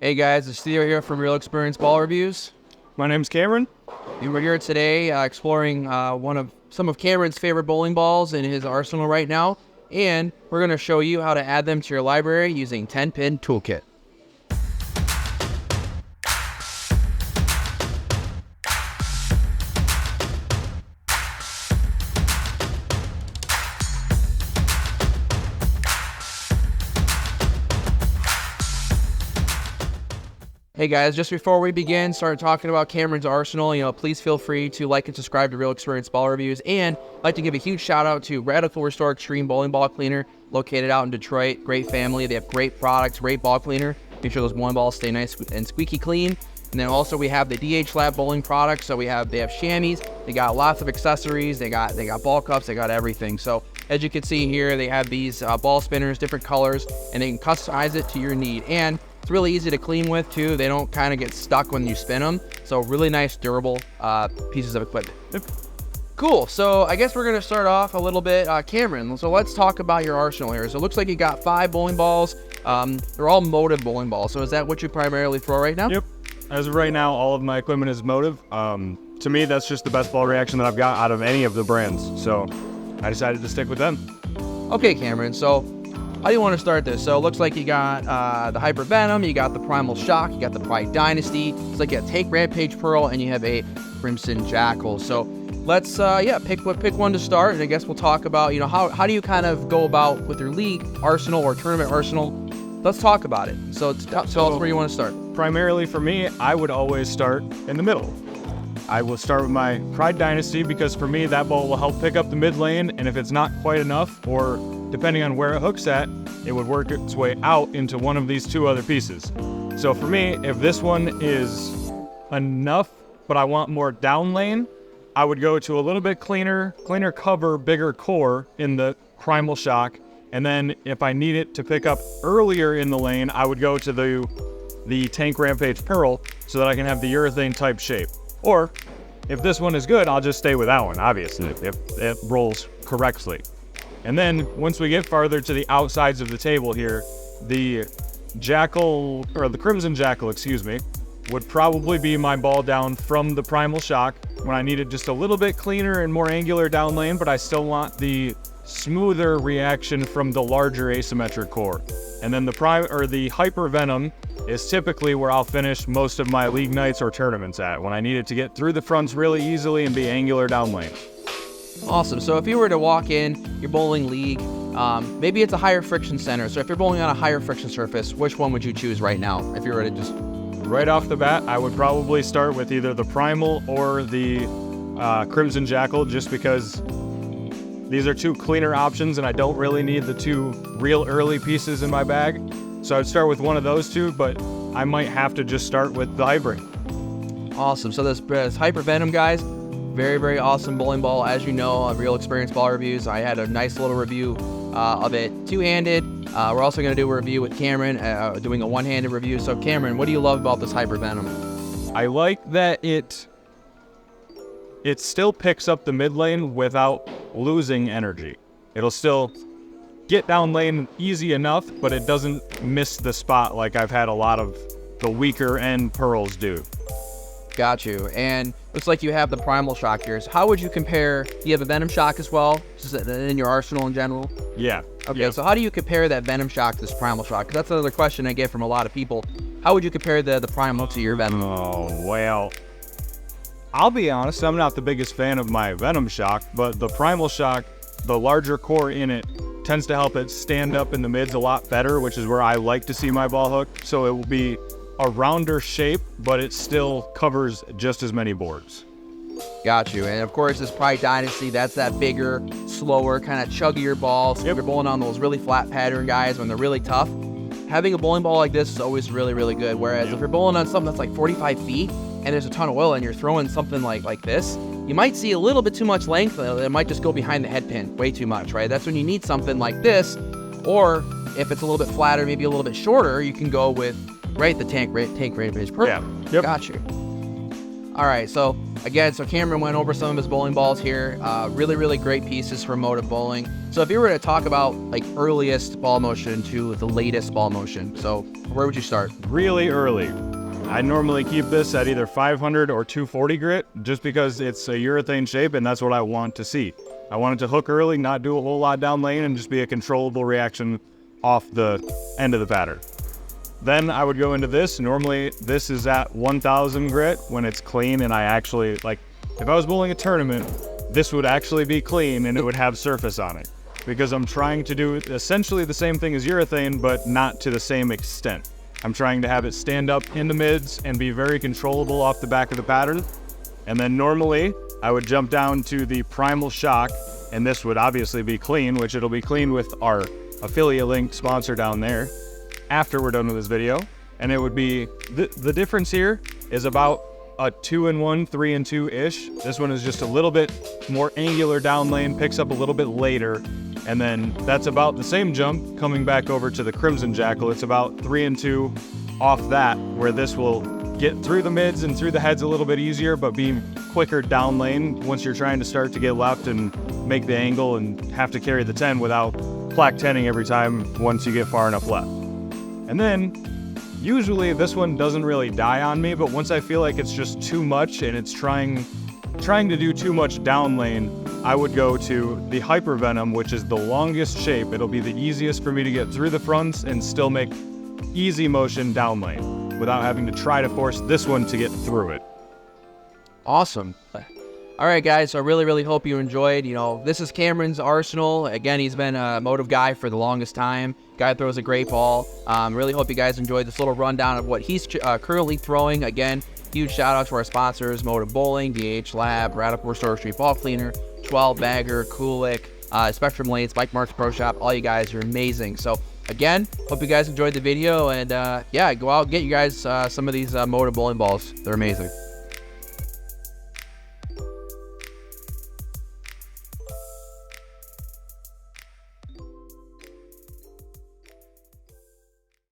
Hey guys, it's Theo here from Real Experience Ball Reviews. My name's Cameron. And we're here today exploring some of Cameron's favorite bowling balls in his arsenal right now. And we're going to show you how to add them to your library using TenPin Toolkit. Hey guys, just before we begin, start talking about Cameron's arsenal, please feel free to like and subscribe to Real Experience Ball Reviews. And I'd like to give a huge shout out to Radical Restore Extreme Bowling Ball Cleaner, located out in Detroit. Great family. They have great products, great ball cleaner. Make sure those bowling balls stay nice and squeaky clean. And then also we have the DH Lab bowling products. So they have chamois. They got lots of accessories. They got ball cups. They got everything. So as you can see here, they have these ball spinners, different colors, and they can customize it to your need. And it's really easy to clean with too. They don't kind of get stuck when you spin them. So really nice, durable pieces of equipment. Yep. Cool. So I guess we're going to start off a little bit, Cameron. So let's talk about your arsenal here. So it looks like you got 5 bowling balls. They're all Motiv bowling balls. So is that what you primarily throw right now? Yep. As of right now, all of my equipment is Motiv. To me, that's just the best ball reaction that I've got out of any of the brands. So I decided to stick with them. Okay, Cameron. So how do you want to start this? So it looks like you got the Hyper Venom, you got the Primal Shock, you got the Pride Dynasty. It's like you have Tank Rampage Pearl, and you have a Crimson Jackal. So let's pick one to start, and I guess we'll talk about how do you kind of go about with your league arsenal or tournament arsenal. Let's talk about it. So tell us where you want to start. Primarily for me, I would always start in the middle. I will start with my Pride Dynasty because for me that ball will help pick up the mid lane, and if it's not quite enough, or depending on where it hooks at, it would work its way out into one of these 2 other pieces. So for me, if this one is enough, but I want more down lane, I would go to a little bit cleaner cover, bigger core in the Primal Shock. And then if I need it to pick up earlier in the lane, I would go to the Tank Rampage Pearl so that I can have the urethane type shape. Or if this one is good, I'll just stay with that one, obviously, if it rolls correctly. And then once we get farther to the outsides of the table here, the Jackal, or the Crimson Jackal, would probably be my ball down from the Primal Shock when I need it just a little bit cleaner and more angular down lane, but I still want the smoother reaction from the larger asymmetric core. And then the Hyper Venom is typically where I'll finish most of my league nights or tournaments at, when I need it to get through the fronts really easily and be angular down lane. Awesome. So if you were to walk in your bowling league, maybe it's a higher friction center. So if you're bowling on a higher friction surface, which one would you choose right now? If you were to just... Right off the bat, I would probably start with either the Primal or the Crimson Jackal, just because these are 2 cleaner options and I don't really need the 2 real early pieces in my bag. So I'd start with one of those 2, but I might have to just start with the Hybrid. Awesome. So this Hyper Venom, guys, very, very awesome bowling ball. As you know, on Real Experience Ball Reviews, I had a nice little review of it two-handed. We're also going to do a review with Cameron, doing a one-handed review. So Cameron, what do you love about this Hyper Venom? I like that it still picks up the mid lane without losing energy. It'll still get down lane easy enough, but it doesn't miss the spot like I've had a lot of the weaker end pearls do. Got you. And looks like you have the Primal Shock here. So how would you compare? Do you have a Venom Shock as well, just in your arsenal in general? Yeah. Okay, yeah. So how do you compare that Venom Shock to this Primal Shock? 'Cause that's another question I get from a lot of people. How would you compare the Primal to your Venom? Oh, well, I'll be honest, I'm not the biggest fan of my Venom Shock, but the Primal Shock, the larger core in it, tends to help it stand up in the mids a lot better, which is where I like to see my ball hook. So it will be a rounder shape, but it still covers just as many boards. Got you. And of course, this Pride Dynasty, that's that bigger, slower, kind of chuggier ball. So if you're bowling on those really flat pattern guys when they're really tough, having a bowling ball like this is always really, really good. Whereas if you're bowling on something that's like 45 feet and there's a ton of oil and you're throwing something like this, you might see a little bit too much length. It might just go behind the head pin way too much, right? That's when you need something like this. Or if it's a little bit flatter, maybe a little bit shorter, you can go with, right, the Tank Rampage Pearl. Yeah. Yep. Got you. All right, so again, Cameron went over some of his bowling balls here. Really, really great pieces from Motiv Bowling. So if you were to talk about like earliest ball motion to the latest ball motion, so where would you start? Really early. I normally keep this at either 500 or 240 grit just because it's a urethane shape and that's what I want to see. I want it to hook early, not do a whole lot down lane, and just be a controllable reaction off the end of the pattern. Then I would go into this. Normally this is at 1000 grit when it's clean, and I actually, like, if I was bowling a tournament, this would actually be clean and it would have surface on it, because I'm trying to do essentially the same thing as urethane, but not to the same extent. I'm trying to have it stand up in the mids and be very controllable off the back of the pattern. And then normally I would jump down to the primal shock, and this would obviously be clean, which it'll be clean with our affiliate link sponsor down there after we're done with this video. And it would be, the difference here is about a 2-in-1, 3-in-2-ish. This one is just a little bit more angular down lane, picks up a little bit later. And then that's about the same jump coming back over to the Crimson Jackal. It's about 3-in-2 off that, where this will get through the mids and through the heads a little bit easier, but be quicker down lane once you're trying to start to get left and make the angle and have to carry the 10 without plaque 10ing every time once you get far enough left. And then usually this one doesn't really die on me, but once I feel like it's just too much and it's trying to do too much down lane, I would go to the Hyper Venom, which is the longest shape. It'll be the easiest for me to get through the fronts and still make easy motion down lane without having to try to force this one to get through it. Awesome. All right, guys, so I really, really hope you enjoyed. You know, this is Cameron's arsenal. Again, he's been a Motiv guy for the longest time. Guy throws a great ball. Really hope you guys enjoyed this little rundown of what he's currently throwing. Again, huge shout out to our sponsors, Motiv Bowling, DH Lab, Radical Restore Street Ball Cleaner, 12 Bagger, Kulik, Spectrum Lanes, Bike Marks Pro Shop. All you guys are amazing. So again, hope you guys enjoyed the video, and yeah, go out and get you guys some of these Motiv bowling balls. They're amazing.